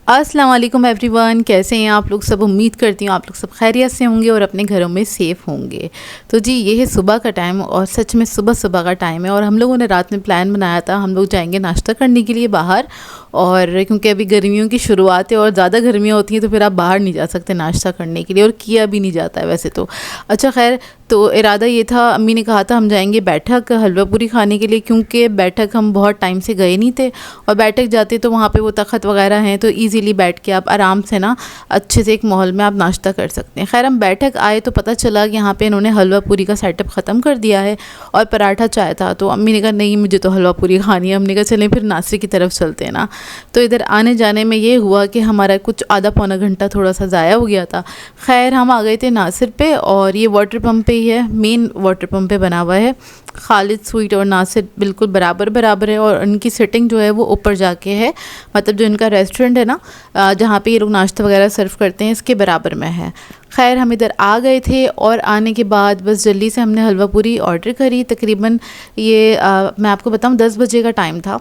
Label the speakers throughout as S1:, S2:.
S1: अस्सलाम वालेकुम एवरीवन, कैसे हैं आप लोग सब। उम्मीद करती हूँ आप लोग सब खैरियत से होंगे और अपने घरों में सेफ़ होंगे। तो जी ये है सुबह का टाइम और सच में सुबह सुबह का टाइम है और हम लोगों ने रात में प्लान बनाया था हम लोग जाएंगे नाश्ता करने के लिए बाहर। और क्योंकि अभी गर्मियों की शुरुआत है और ज़्यादा गर्मियाँ होती हैं तो फिर आप बाहर नहीं जा सकते नाश्ता करने के लिए, और किया भी नहीं जाता है वैसे तो। अच्छा खैर, तो इरादा ये था, अम्मी ने कहा था हम जाएंगे बैठक हलवा पूरी खाने के लिए, क्योंकि बैठक हम बहुत टाइम से गए नहीं थे और बैठक जाते तो वहाँ पे वो तख़त वगैरह हैं तो इजीली बैठ के आप आराम से ना अच्छे से एक माहौल में आप नाश्ता कर सकते हैं। खैर हम बैठक आए तो पता चला कि यहाँ पे इन्होंने हलवा पूरी का सेटअप ख़त्म कर दिया है और पराठा चाय था। तो अम्मी ने कहा नहीं मुझे तो हलवा पूरी खानी है। हमने कहा चलें फिर नाश्ते की तरफ चलते हैं ना। तो इधर आने जाने में ये हुआ कि हमारा कुछ आधा पौना घंटा थोड़ा सा ज़ाया हो गया था। खैर हम आ गए थे नासिर पे और ये वाटर पम्प पे ही है, मेन वाटर पम्प पे बना हुआ है। खालिद स्वीट और नासिर बिल्कुल बराबर बराबर है और उनकी सिटिंग जो है वो ऊपर जाके है, मतलब जो इनका रेस्टोरेंट है ना जहाँ पे ये लोग नाश्ता वगैरह सर्व करते हैं इसके बराबर में है। खैर हम इधर आ गए थे और आने के बाद बस जल्दी से हमने हलवा पूरी ऑर्डर करी। तकरीबन ये मैं आपको बताऊँ 10 बजे का टाइम था,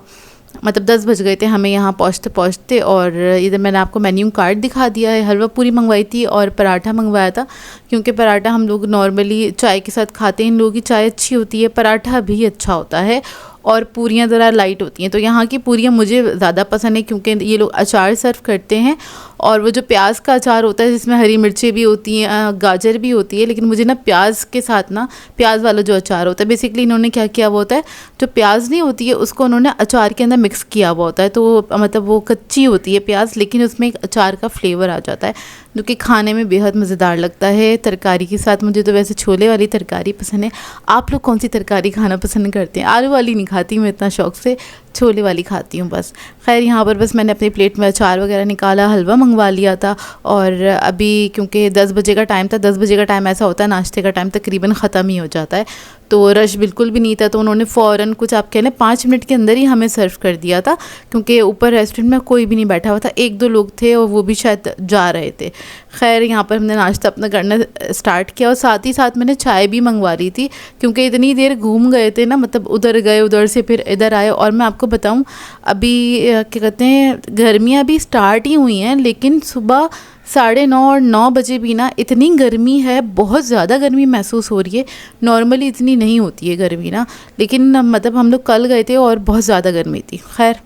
S1: मतलब 10 बज गए थे हमें यहाँ पहुँचते पहुँचते। और इधर मैंने आपको मेन्यू कार्ड दिखा दिया है। हलवा पूरी मंगवाई थी और पराठा मंगवाया था, क्योंकि पराठा हम लोग नॉर्मली चाय के साथ खाते हैं। इन लोगों की चाय अच्छी होती है, पराठा भी अच्छा होता है और पूरियाँ ज़रा लाइट होती हैं। तो यहाँ की पूरियाँ मुझे ज़्यादा पसंद है क्योंकि ये लोग अचार सर्व करते हैं और वो जो प्याज का अचार होता है जिसमें हरी मिर्चें भी होती हैं, गाजर भी होती है, लेकिन मुझे ना प्याज के साथ ना प्याज वाला जो अचार होता है, बेसिकली इन्होंने क्या किया हुआ होता है, जो प्याज नहीं होती है उसको उन्होंने अचार के अंदर मिक्स किया हुआ होता है। तो मतलब वो कच्ची होती है प्याज, लेकिन उसमें एक अचार का फ्लेवर आ जाता है जो कि खाने में बेहद मज़ेदार लगता है तरकारी के साथ। मुझे तो वैसे छोले वाली तरकारी पसंद है। आप लोग कौन सी तरकारी खाना पसंद करते हैं? आलू वाली नहीं खाती मैं इतना शौक़ से, छोले वाली खाती हूँ बस। खैर यहाँ पर बस मैंने अपनी प्लेट में अचार वगैरह निकाला, हलवा मंगवा लिया था। और अभी क्योंकि 10 बजे का टाइम था, 10 बजे का टाइम ऐसा होता है नाश्ते का टाइम तकरीबन ख़त्म ही हो जाता है, तो रश बिल्कुल भी नहीं था। तो उन्होंने फ़ौरन कुछ आप कह लें 5 मिनट के अंदर ही हमें सर्व कर दिया था, क्योंकि ऊपर रेस्टोरेंट में कोई भी नहीं बैठा हुआ था, 1-2 लोग थे और वो भी शायद जा रहे थे। खैर यहाँ पर हमने नाश्ता अपना करना स्टार्ट किया और साथ ही साथ मैंने चाय भी मंगवा रही थी, क्योंकि इतनी देर घूम गए थे ना, मतलब उधर गए उधर से फिर इधर आए। और मैं आपको बताऊं अभी क्या कहते हैं, गर्मियाँ अभी स्टार्ट ही हुई हैं, लेकिन सुबह 9:30 और 9 बजे भी ना इतनी गर्मी है, बहुत ज़्यादा गर्मी महसूस हो रही है। नॉर्मली इतनी नहीं होती है गर्मी ना, लेकिन मतलब हम लोग कल गए थे और बहुत ज़्यादा गर्मी थी। खैर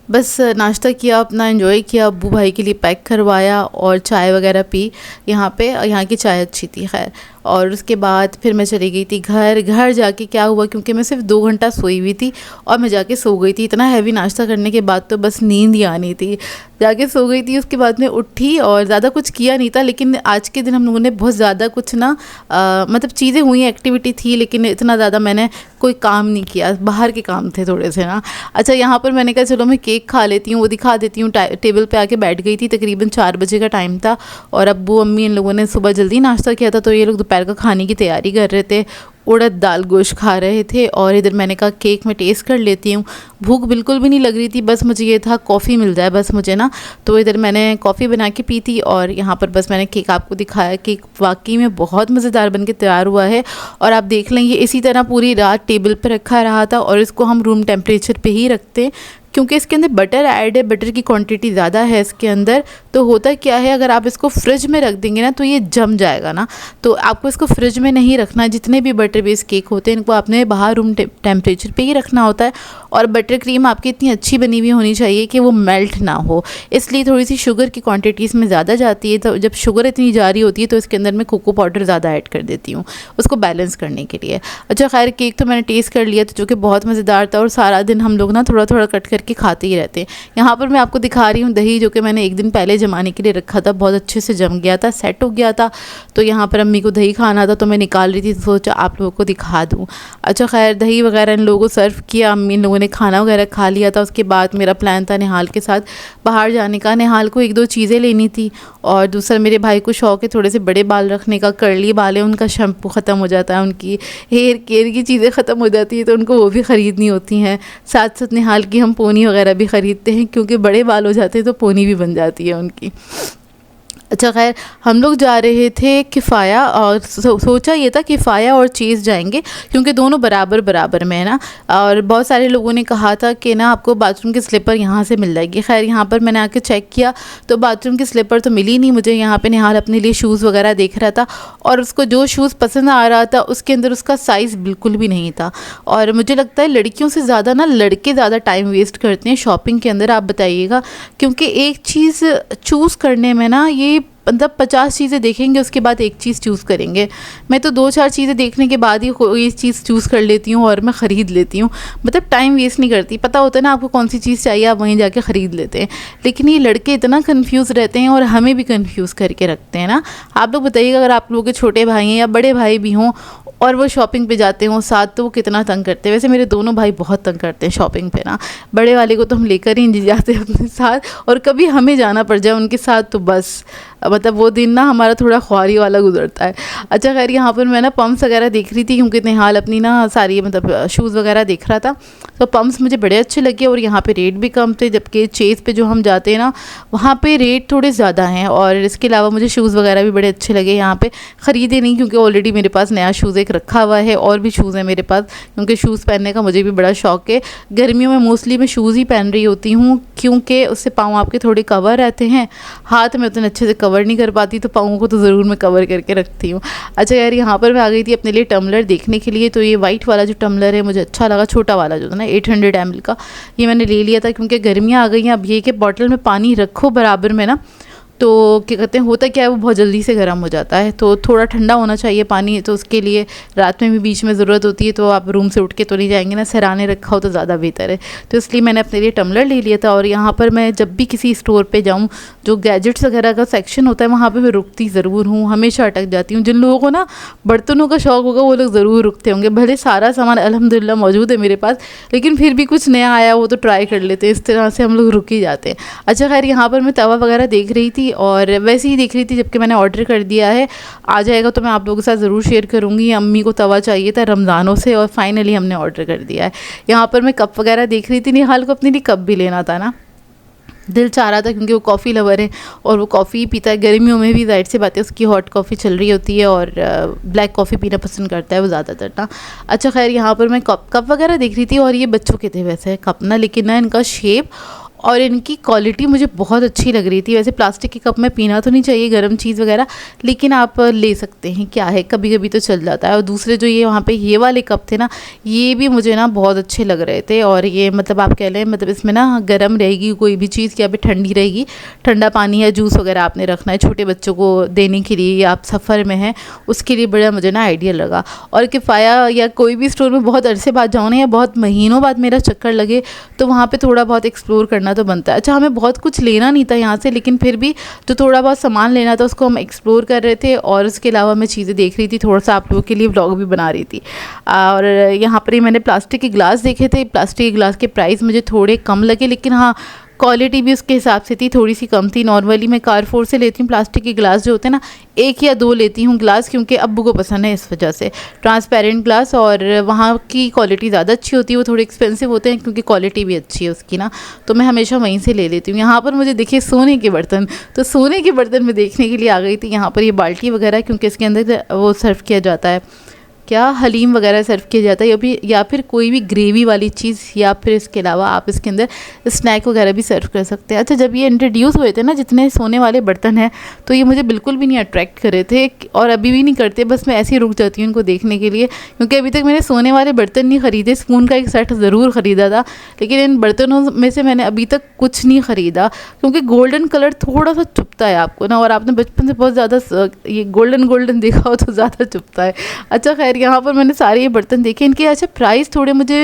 S1: बस नाश्ता किया, अपना एंजॉय किया, अब्बू भाई के लिए पैक करवाया और चाय वगैरह पी यहाँ पे। यहाँ की चाय अच्छी थी। खैर और उसके बाद फिर मैं चली गई थी घर जाके क्या हुआ, क्योंकि मैं सिर्फ 2 घंटा सोई हुई थी और मैं जाके सो गई थी। इतना हैवी नाश्ता करने के बाद तो बस नींद ही आनी थी, जाके सो गई थी। उसके बाद में उठी और ज़्यादा कुछ किया नहीं था, लेकिन आज के दिन हम लोगों ने बहुत ज़्यादा कुछ ना मतलब चीज़ें हुई, एक्टिविटी थी, लेकिन इतना ज़्यादा मैंने कोई काम नहीं किया, बाहर के काम थे थोड़े से ना। अच्छा यहाँ पर मैंने कहा चलो मैं केक खा लेती हूँ, वो दिखा देती हूँ। टेबल पे आके बैठ गई थी, तकरीबन 4 बजे का टाइम था और अब्बू अम्मी इन लोगों ने सुबह जल्दी नाश्ता किया था, तो ये लोग दोपहर का खाने की तैयारी कर रहे थे, उड़द दाल गोश्त खा रहे थे। और इधर मैंने कहा केक में टेस्ट कर लेती हूँ। भूख बिल्कुल भी नहीं लग रही थी, बस मुझे ये था कॉफ़ी मिल जाए बस मुझे ना। तो इधर मैंने कॉफ़ी बना के पी थी और यहाँ पर बस मैंने केक आपको दिखाया। केक वाकई में बहुत मज़ेदार बन के तैयार हुआ है और आप देख लें ये इसी तरह पूरी रात टेबल पर रखा रहा था और इसको हम रूम टेम्परेचर पर ही रखते हैं, क्योंकि इसके अंदर बटर ऐड है, बटर की क्वांटिटी ज़्यादा है इसके अंदर। तो होता क्या है, अगर आप इसको फ्रिज में रख देंगे ना तो ये जम जाएगा ना, तो आपको इसको फ्रिज में नहीं रखना। जितने भी बटर बेस्ड केक होते हैं इनको आपने बाहर रूम टेम्परेचर पे ही रखना होता है। और बटर क्रीम आपकी इतनी अच्छी बनी हुई होनी चाहिए कि वो मेल्ट ना हो, इसलिए थोड़ी सी शुगर की क्वांटिटी इसमें ज़्यादा जाती है। तो जब शुगर इतनी जा रही होती है तो इसके अंदर मैं कोको पाउडर ज़्यादा ऐड कर देती हूँ उसको बैलेंस करने के लिए। अच्छा खैर केक तो मैंने टेस्ट कर लिया था, जो कि बहुत मज़ेदार था और सारा दिन हम लोग ना थोड़ा थोड़ा कट करके खाते ही रहते हैं। यहाँ पर मैं आपको दिखा रही हूँ दही, जो कि मैंने 1 दिन पहले जमाने के लिए रखा था, बहुत अच्छे से जम गया था, सेट हो गया था। तो यहाँ पर अम्मी को दही खाना था तो मैं निकाल रही थी, तो सोचा आप लोगों को दिखा दूँ। अच्छा खैर दही वगैरह इन लोगों को सर्व किया, अम्मी इन लोगों ने खाना वगैरह खा लिया था। उसके बाद मेरा प्लान था निहाल के साथ बाहर जाने का। निहाल को 1-2 चीज़ें लेनी थी और दूसरा मेरे भाई को शौक़ है थोड़े से बड़े बाल रखने का, कर्ली बाल है, उनका शैम्पू ख़त्म हो जाता है, उनकी हेयर केयर की चीज़ें ख़त्म हो जाती है तो उनको वो भी ख़रीदनी होती हैं। साथ साथ निहाल की हम पोनी वगैरह भी ख़रीदते हैं, क्योंकि बड़े बाल हो जाते हैं तो पोनी भी बन जाती है उनकी। अच्छा ख़ैर हम लोग जा रहे थे किफ़ाया और सोचा ये था किफ़ाया और चेज़ जाएंगे क्योंकि दोनों बराबर बराबर में है ना। और बहुत सारे लोगों ने कहा था कि ना आपको बाथरूम की स्लीपर यहाँ से मिल जाएगी। खैर यहाँ पर मैंने आके चेक किया तो बाथरूम की स्लीपर तो मिली नहीं मुझे। यहाँ पे निहाल अपने लिए शूज़ वगैरह देख रहा था और उसको जो शूज़ पसंद आ रहा था उसके अंदर उसका साइज़ बिल्कुल भी नहीं था। और मुझे लगता है लड़कियों से ज़्यादा ना लड़के ज़्यादा टाइम वेस्ट करते हैं शॉपिंग के अंदर, आप बताइएगा। क्योंकि एक चीज़ चूज़ करने में ना ये मतलब 50 चीज़ें देखेंगे उसके बाद एक चीज़ चूज़ करेंगे। मैं तो 2-4 चीज़ें देखने के बाद ही कोई चीज़ चूज़ कर लेती हूँ और मैं ख़रीद लेती हूँ। मतलब टाइम वेस्ट नहीं करती, पता होता है ना आपको कौन सी चीज़ चाहिए, आप वहीं जाके ख़रीद लेते हैं। लेकिन ये लड़के इतना कन्फ्यूज़ रहते हैं और हमें भी कन्फ्यूज़ करके रखते हैं ना। आप लोग बताइएगा अगर आप लोगों के छोटे भाई हैं या बड़े भाई भी हों और वो शॉपिंग पे जाते हों साथ तो वो कितना तंग करते हैं। वैसे मेरे दोनों भाई बहुत तंग करते हैं शॉपिंग पे ना। बड़े वाले को तो हम लेकर ही नहीं जाते अपने साथ और कभी हमें जाना पड़ जाए उनके साथ तो बस मतलब वो दिन ना हमारा थोड़ा ख्वारी वाला गुजरता है। अच्छा खैर यहाँ पर मैं ना पम्प्स वगैरह देख रही थी क्योंकि निहाल अपनी ना सारी मतलब शूज़ वगैरह देख रहा था तो पम्प्स मुझे बड़े अच्छे लगे और यहाँ पे रेट भी कम थे। जबकि चेज़ पे जो हम जाते हैं ना वहाँ पे रेट थोड़े ज़्यादा हैं। और इसके अलावा मुझे शूज़ वगैरह भी बड़े अच्छे लगे। यहाँ पे ख़रीदे नहीं क्योंकि ऑलरेडी मेरे पास नया शूज़ एक रखा हुआ है और भी शूज़ है मेरे पास क्योंकि शूज़ पहनने का मुझे भी बड़ा शौक़ है। गर्मियों में मोस्टली मैं शूज़ ही पहन रही होती हूँ क्योंकि उससे पाँव आपके थोड़े कवर रहते हैं। हाथ में उतने अच्छे से कवर नहीं कर पाती तो पाँवों को तो ज़रूर मैं कवर करके रखती हूँ। अच्छा यार यहाँ पर मैं आ गई थी अपने लिए टम्बलर देखने के लिए। तो ये वाइट वाला जो टम्बलर है मुझे अच्छा लगा, छोटा वाला जो था ना 800 ml का, ये मैंने ले लिया था क्योंकि गर्मियाँ आ गई हैं। अब ये कि बॉटल में पानी रखो बराबर में ना तो क्या कहते हैं होता क्या है वो बहुत जल्दी से गर्म हो जाता है तो थोड़ा ठंडा होना चाहिए पानी। तो उसके लिए रात में भी बीच में ज़रूरत होती है तो आप रूम से उठ के तो नहीं जाएंगे ना, सराहने रखा हो तो ज़्यादा बेहतर है। तो इसलिए मैंने अपने लिए टम्बलर ले लिया था। और यहाँ पर मैं जब भी किसी स्टोर पे जाऊँ जो गैजेट्स वगैरह का सेक्शन होता है वहाँ पर मैं रुकती ज़रूर हूँ, हमेशा अटक जाती हूँ। जिन लोगों को ना बर्तनों का शौक़ होगा वो लोग ज़रूर रुकते होंगे। भले सारा सामान अल्हम्दुलिल्लाह मौजूद है मेरे पास लेकिन फिर भी कुछ नया आया वो तो ट्राई कर लेते हैं, इस तरह से हम लोग रुक ही जाते हैं। अच्छा खैर यहाँ पर मैं तवा वगैरह देख रही थी और वैसे ही देख रही थी जबकि मैंने ऑर्डर कर दिया है, आ जाएगा तो मैं आप लोगों के साथ ज़रूर शेयर करूँगी। अम्मी को तवा चाहिए था रमज़ानों से और फाइनली हमने ऑर्डर कर दिया है। यहाँ पर मैं कप वगैरह देख रही थी, निहाल को अपने लिए कप भी लेना था ना, दिल चाह रहा था क्योंकि वो कॉफ़ी लवर है और वो कॉफ़ी पीता है। गर्मियों में भी ज़ाहिर सी बात है उसकी हॉट कॉफ़ी चल रही होती है और ब्लैक कॉफ़ी पीना पसंद करता है वो ज़्यादातर ना। अच्छा खैर यहाँ पर मैं कप वगैरह देख रही थी और ये बच्चों के थे वैसे कप ना, लेकिन ना इनका शेप और इनकी क्वालिटी मुझे बहुत अच्छी लग रही थी। वैसे प्लास्टिक के कप में पीना तो नहीं चाहिए गर्म चीज़ वगैरह, लेकिन आप ले सकते हैं, क्या है कभी कभी तो चल जाता है। और दूसरे जो ये वहाँ पे ये वाले कप थे ना ये भी मुझे ना बहुत अच्छे लग रहे थे। और ये मतलब आप कह लें मतलब इसमें ना गर्म रहेगी कोई भी चीज़, क्या पे ठंडी रहेगी, ठंडा पानी या जूस वगैरह आपने रखना है छोटे बच्चों को देने के लिए या आप सफ़र में हैं उसके लिए बड़ा मुझे ना आइडिया लगा। और किफ़ाया या कोई भी स्टोर में बहुत अरसे बाद जाओ ना या बहुत महीनों बाद मेरा चक्कर लगे तो वहाँ पर थोड़ा बहुत एक्सप्लोर करना तो बनता है। अच्छा हमें बहुत कुछ लेना नहीं था यहाँ से लेकिन फिर भी जो थोड़ा बहुत सामान लेना था उसको हम एक्सप्लोर कर रहे थे और उसके अलावा मैं चीज़ें देख रही थी, थोड़ा सा आप लोगों के लिए व्लॉग भी बना रही थी। और यहाँ पर ही मैंने प्लास्टिक के ग्लास देखे थे। प्लास्टिक के ग्लास के प्राइस मुझे थोड़े कम लगे लेकिन हाँ क्वालिटी भी उसके हिसाब से थी, थोड़ी सी कम थी। नॉर्मली मैं कारफोर से लेती हूँ प्लास्टिक के ग्लास जो होते हैं ना, 1 या 2 लेती हूँ ग्लास क्योंकि अब्बू को पसंद है इस वजह से ट्रांसपेरेंट ग्लास। और वहाँ की क्वालिटी ज़्यादा अच्छी होती है, वो थोड़े एक्सपेंसिव होते हैं क्योंकि क्वालिटी भी अच्छी है उसकी ना, तो मैं हमेशा वहीं से ले लेती हूँ। यहाँ पर मुझे देखिए सोने के बर्तन, तो सोने के बर्तन में देखने के लिए आ गई थी। यहाँ पर ये बाल्टी वगैरह क्योंकि इसके अंदर वो सर्व किया जाता है क्या हलीम वगैरह सर्व किया जाता है या फिर कोई भी ग्रेवी वाली चीज़ या फिर इसके अलावा आप इसके अंदर स्नैक वगैरह भी सर्व कर सकते हैं। अच्छा जब ये इंट्रोड्यूस हुए थे ना जितने सोने वाले बर्तन हैं तो ये मुझे बिल्कुल भी नहीं अट्रैक्ट कर रहे थे और अभी भी नहीं करते, बस मैं ऐसे ही रुक जाती हूँ इनको देखने के लिए क्योंकि अभी तक मैंने सोने वाले बर्तन नहीं ख़रीदे। स्पून का एक सेट ज़रूर ख़रीदा था लेकिन इन बर्तनों में से मैंने अभी तक कुछ नहीं ख़रीदा क्योंकि गोल्डन कलर थोड़ा सा चुभता है आपको ना, और आपने बचपन से बहुत ज़्यादा ये गोल्डन देखा हो तो ज़्यादा चुभता है। अच्छा खैर यहाँ पर मैंने सारे ये बर्तन देखे, इनके अच्छा प्राइस थोड़े मुझे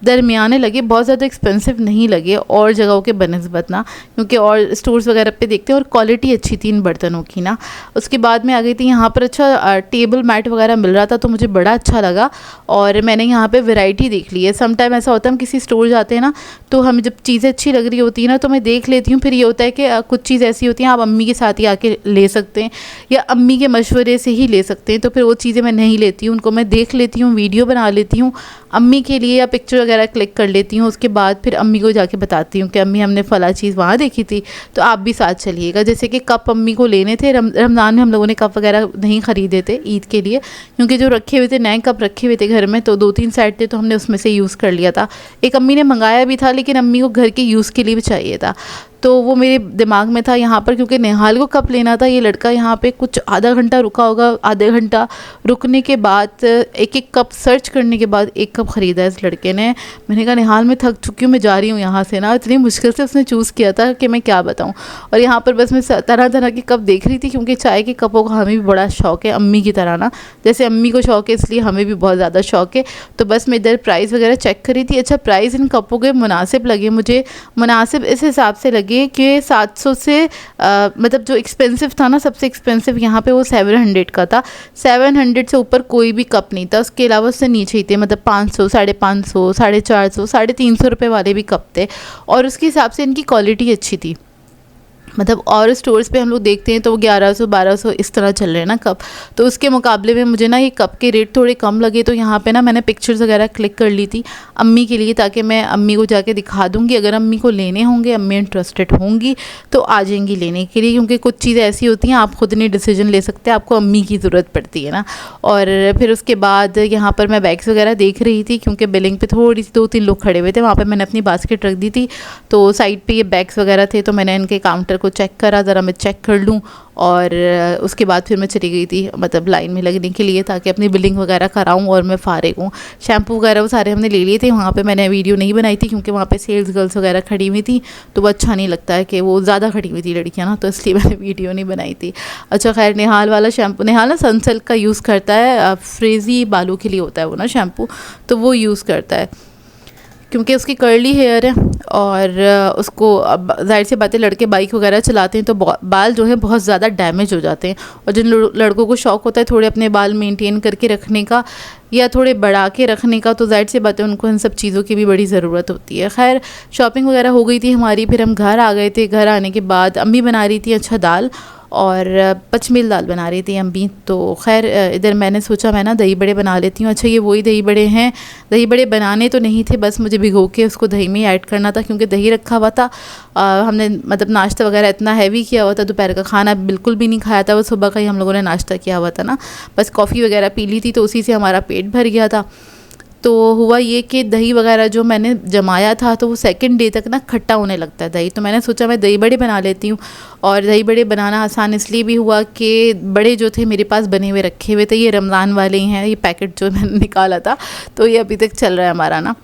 S1: दरमियाने लगे, बहुत ज़्यादा एक्सपेंसिव नहीं लगे और जगहों के बनस्बत ना, क्योंकि और स्टोर्स वगैरह पे देखते हैं और क्वालिटी अच्छी थी इन बर्तनों की ना। उसके बाद में आ गई थी यहाँ पर अच्छा टेबल मैट वगैरह मिल रहा था तो मुझे बड़ा अच्छा लगा और मैंने यहाँ पे वैरायटी देख ली है। समटाइम ऐसा होता है हम किसी स्टोर जाते हैं ना तो हमें जब चीज़ें अच्छी लग रही होती है ना तो मैं देख लेती हूँ, फिर ये होता है कि कुछ चीज़ ऐसी होती है आप अम्मी के साथ ही आके ले सकते हैं या अम्मी के मशवरे से ही ले सकते हैं, तो फिर वो चीज़ें मैं नहीं लेती होती है उनको मैं देख लेती हूँ, वीडियो बना लेती हूँ अम्मी के लिए या पिक्चर वगैरह क्लिक कर लेती हूँ। उसके बाद फिर अम्मी को जाके बताती हूँ कि अम्मी हमने फ़ला चीज़ वहाँ देखी थी, तो आप भी साथ चलिएगा। जैसे कि कप अम्मी को लेने थे, रमज़ान में हम लोगों ने कप वगैरह नहीं ख़रीदे थे ईद के लिए, क्योंकि जो रखे हुए थे नए कप रखे हुए थे घर में, तो 2-3 सेट थे, तो हमने उसमें से यूज़ कर लिया था। एक अम्मी ने मंगाया भी था, लेकिन अम्मी को घर के यूज़ के लिए भी चाहिए था, तो वो मेरे दिमाग में था यहाँ पर, क्योंकि नेहाल को कप लेना था। ये लड़का यहाँ पे कुछ आधा घंटा रुका होगा, आधे घंटा रुकने के बाद एक एक कप सर्च करने के बाद एक कप ख़रीदा है इस लड़के ने। मैंने कहा नेहाल मैं थक चुकी हूँ, मैं जा रही हूँ यहाँ से ना। इतनी मुश्किल से उसने चूज़ किया था कि मैं क्या बताऊँ। और यहाँ पर बस मैं तरह तरह के कप देख रही थी, क्योंकि चाय के कपों का हमें भी बड़ा शौक़ है अम्मी की तरह ना, जैसे अम्मी को शौक़ है इसलिए हमें भी बहुत ज़्यादा शौक़ है। तो बस मैं इधर प्राइस वगैरह चेक करी थी। अच्छा, प्राइस इन कपों के मुनासिब लगे मुझे, मुनासिब इस हिसाब से लगे कि 700 से मतलब जो एक्सपेंसिव था ना, सबसे एक्सपेंसिव यहाँ पे वो 700 का था। 700 से ऊपर कोई भी कप नहीं था, उसके अलावा उससे नीचे ही थे, मतलब 500, 550, 450, 350 रुपये वाले भी कप थे। और उसके हिसाब से इनकी क्वालिटी अच्छी थी। मतलब और स्टोर्स पे हम लोग देखते हैं तो वो 1100-1200 इस तरह चल रहे हैं ना कप, तो उसके मुकाबले में मुझे ना ये कप के रेट थोड़े कम लगे। तो यहाँ पे ना मैंने पिक्चर्स वगैरह क्लिक कर ली थी अम्मी के लिए, ताकि मैं अम्मी को जाके दिखा दूँगी। अगर अम्मी को लेने होंगे, अम्मी इंटरेस्टेड होंगी तो आ जाएंगी लेने के लिए, क्योंकि कुछ चीज़ें ऐसी होती हैं आप खुद नहीं डिसीजन ले सकते, आपको अम्मी की ज़रूरत पड़ती है ना। और फिर उसके बाद यहाँ पर मैं बैग्स वगैरह देख रही थी, क्योंकि बिलिंग पे थोड़ी सी 2-3 लोग खड़े हुए थे, वहाँ पर मैंने अपनी बास्केट रख दी थी, तो साइड पर ये बैग्स वगैरह थे, तो मैंने इनके काउंटर को चेक करा, ज़रा मैं चेक कर लूँ। और उसके बाद फिर मैं चली गई थी मतलब लाइन में लगने के लिए, ताकि अपनी बिलिंग वगैरह कराऊँ और मैं फ़ारिग हूँ। शैम्पू वगैरह वो सारे हमने ले लिए थे। वहाँ पे मैंने वीडियो नहीं बनाई थी, क्योंकि वहाँ पे सेल्स गर्ल्स वगैरह खड़ी हुई थी, तो वो अच्छा नहीं लगता है कि वो ज़्यादा खड़ी हुई थी लड़कियाँ ना, तो इसलिए मैंने वीडियो नहीं बनाई थी। अच्छा खैर, नेहाल वाला शैम्पू, नेहाल ना सनसिल्क का यूज़ करता है, फ्रेज़ी बालों के लिए होता है वो ना शैम्पू, तो वो यूज़ करता है, क्योंकि उसकी कर्ली हेयर है। और उसको अब जाहिर सी बात है, लड़के बाइक वगैरह चलाते हैं तो बाल जो है बहुत ज़्यादा डैमेज हो जाते हैं। और जिन लड़कों को शौक़ होता है थोड़े अपने बाल मेंटेन करके रखने का या थोड़े बढ़ा के रखने का, तो जाहिर सी बात है उनको इन सब चीज़ों की भी बड़ी ज़रूरत होती है। खैर, शॉपिंग वगैरह हो गई थी हमारी, फिर हम घर आ गए थे। घर आने के बाद अम्मी बना रही थी अच्छा दाल, और पचमेल दाल बना रही थी अम्मी। तो खैर इधर मैंने सोचा मैं ना दही बड़े बना लेती हूँ। अच्छा, ये वही दही बड़े हैं, दही बड़े बनाने तो नहीं थे, बस मुझे भिगो के उसको दही में ही ऐड करना था, क्योंकि दही रखा हुआ था। हमने मतलब नाश्ता वगैरह इतना हैवी किया हुआ था, दोपहर का खाना बिल्कुल भी नहीं खाया था, वो सुबह का ही हम लोगों ने नाश्ता किया हुआ था ना, बस कॉफ़ी वगैरह पी ली थी, तो उसी से हमारा पेट भर गया था। तो हुआ ये कि दही वगैरह जो मैंने जमाया था, तो वो सेकंड डे तक ना खट्टा होने लगता है दही, तो मैंने सोचा मैं दही बड़े बना लेती हूँ। और दही बड़े बनाना आसान इसलिए भी हुआ कि बड़े जो थे मेरे पास बने हुए रखे हुए थे, ये रमज़ान वाले ही हैं, ये पैकेट जो मैंने निकाला था, तो ये अभी तक चल रहा है हमारा ना,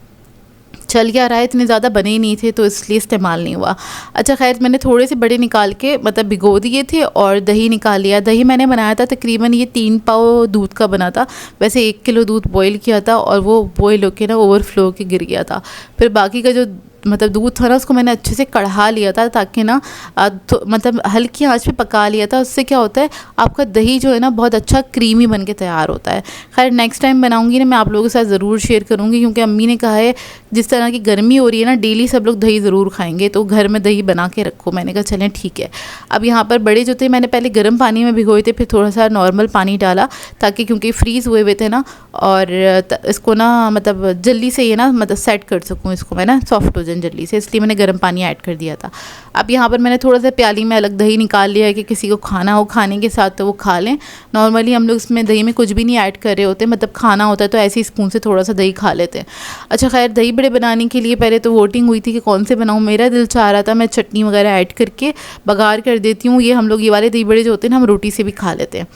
S1: चल क्या रहा है, इतने ज़्यादा बने ही नहीं थे तो इसलिए इस्तेमाल नहीं हुआ। अच्छा खैर, मैंने थोड़े से बड़े निकाल के मतलब भिगो दिए थे और दही निकाल लिया। दही मैंने बनाया था तकरीबन ये 3 पाव दूध का बना था, वैसे 1 किलो दूध बॉईल किया था, और वो बॉईल होके ना ओवरफ्लो के गिर गया था। फिर बाकी का जो मतलब दूध था ना, उसको मैंने अच्छे से कढ़ा लिया था, ताकि ना मतलब हल्की आंच पे पका लिया था। उससे क्या होता है, आपका दही जो है ना बहुत अच्छा क्रीमी बन के तैयार होता है। खैर नेक्स्ट टाइम बनाऊंगी ना, मैं आप लोगों के साथ ज़रूर शेयर करूंगी, क्योंकि अम्मी ने कहा है जिस तरह की गर्मी हो रही है ना, डेली सब लोग दही ज़रूर खाएंगे, तो घर में दही बना के रखो। मैंने कहा चलें ठीक है। अब यहाँ पर बड़े जो थे मैंने पहले गर्म पानी में भिगोए थे, फिर थोड़ा सा नॉर्मल पानी डाला, ताकि क्योंकि फ्रीज़ हुए हुए थे ना, और इसको ना मतलब जल्दी से ये ना मतलब सेट कर सकूँ इसको मैं ना, सॉफ्ट हो जाए जल्दी से, इसलिए मैंने गर्म पानी ऐड कर दिया था। अब यहाँ पर मैंने थोड़ा सा प्याली में अलग दही निकाल लिया है कि किसी को खाना हो खाने के साथ तो वो खा लें। नॉर्मली हम लोग इसमें दही में कुछ भी नहीं ऐड कर रहे होते, मतलब खाना होता है तो ऐसे ही स्पून से थोड़ा सा दही खा लेते हैं। अच्छा खैर, दही बड़े बनाने के लिए पहले तो वोटिंग हुई थी कि कौन से बनाऊँ। मेरा दिल चाह रहा था मैं चटनी वगैरह ऐड करके बघार कर देती हूँ। ये हम लोग ये वाले दही बड़े जो होते हैं ना, हम रोटी से भी खा लेते हैं।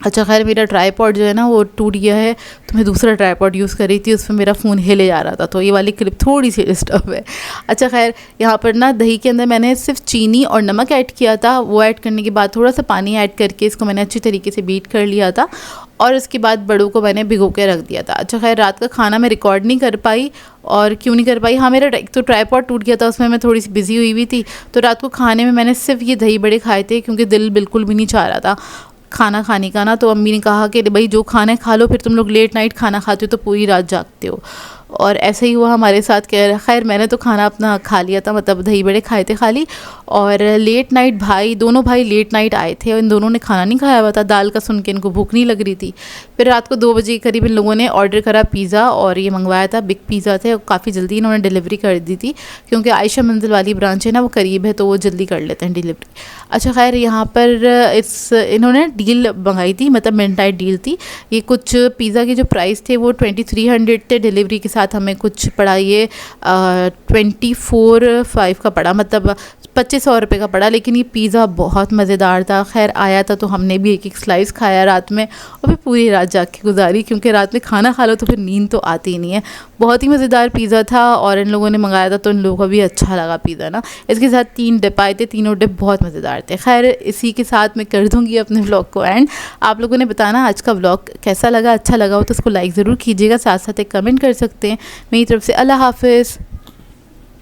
S1: अच्छा खैर, मेरा ट्राईपॉड जो है ना वो टूट गया है, तो मैं दूसरा ट्राईपॉड यूज़ कर रही थी, उसमें मेरा फ़ोन हिले जा रहा था, तो ये वाली क्लिप थोड़ी सी डिस्टर्ब है। अच्छा खैर, यहाँ पर ना दही के अंदर मैंने सिर्फ चीनी और नमक ऐड किया था। वो ऐड करने के बाद थोड़ा सा पानी ऐड करके इसको मैंने अच्छी तरीके से बीट कर लिया था, और उसके बाद बड़ों को मैंने भिगो के रख दिया था। अच्छा खैर, रात का खाना मैं रिकॉर्ड नहीं कर पाई, और क्यों नहीं कर पाई, हाँ मेरा एक तो ट्राईपॉड टूट गया था, उसमें मैं थोड़ी सी बिज़ी हुई हुई थी, तो रात को खाने में मैंने सिर्फ ये दही बड़े खाए थे, क्योंकि दिल बिल्कुल भी नहीं चाह रहा था खाना खाने का ना। तो अम्मी ने कहा कि भाई जो खाना है खा लो, फिर तुम लोग लेट नाइट खाना खाते हो तो पूरी रात जागते हो। और ऐसे ही हुआ हमारे साथ। खैर मैंने तो खाना अपना खा लिया था, मतलब दही बड़े खाए थे खाली। और लेट नाइट दोनों भाई लेट नाइट आए थे और इन दोनों ने खाना नहीं खाया हुआ था। दाल का सुन के इनको भूख नहीं लग रही थी। फिर रात को 2 बजे के करीब इन लोगों ने ऑर्डर करा पिज़्ज़ा, और ये मंगवाया था। बिग पिज़्ज़ा थे, काफ़ी जल्दी इन्होंने डिलीवरी कर दी थी, क्योंकि आयशा मंजिल वाली ब्रांच है ना, वो करीब है, तो वो जल्दी कर लेते हैं डिलीवरी। अच्छा खैर यहाँ पर इन्होंने डील मंगाई थी, मतलब मिड नाइट डील थी। ये कुछ पिज़्ज़ा के जो प्राइस थे वो 2300 थे, डिलीवरी के साथ हमें कुछ पड़ा ये 24,500 का पड़ा, मतलब 2500 रुपये का पड़ा। लेकिन ये पिज़्ज़ा बहुत मज़ेदार था। खैर आया था तो हमने भी एक स्लाइस खाया रात में, और फिर पूरी रात जाग के गुजारी, क्योंकि रात में खाना खा लो तो फिर नींद तो आती ही नहीं है। बहुत ही मज़ेदार पिज़्ज़ा था, और इन लोगों ने मंगाया था तो इन लोगों को भी अच्छा लगा पिज़्ज़ा ना। इसके साथ 3 डिप आए थे, तीनों डिप बहुत मज़ेदार थे। खैर इसी के साथ मैं कर दूँगी अपने व्लॉग को एंड। आप लोगों ने बताना आज का व्लॉग कैसा लगा, अच्छा लगा हो तो उसको लाइक ज़रूर कीजिएगा, साथ साथ एक कमेंट कर सकते हैं। मेरी तरफ से अल्लाह हाफ़िज़।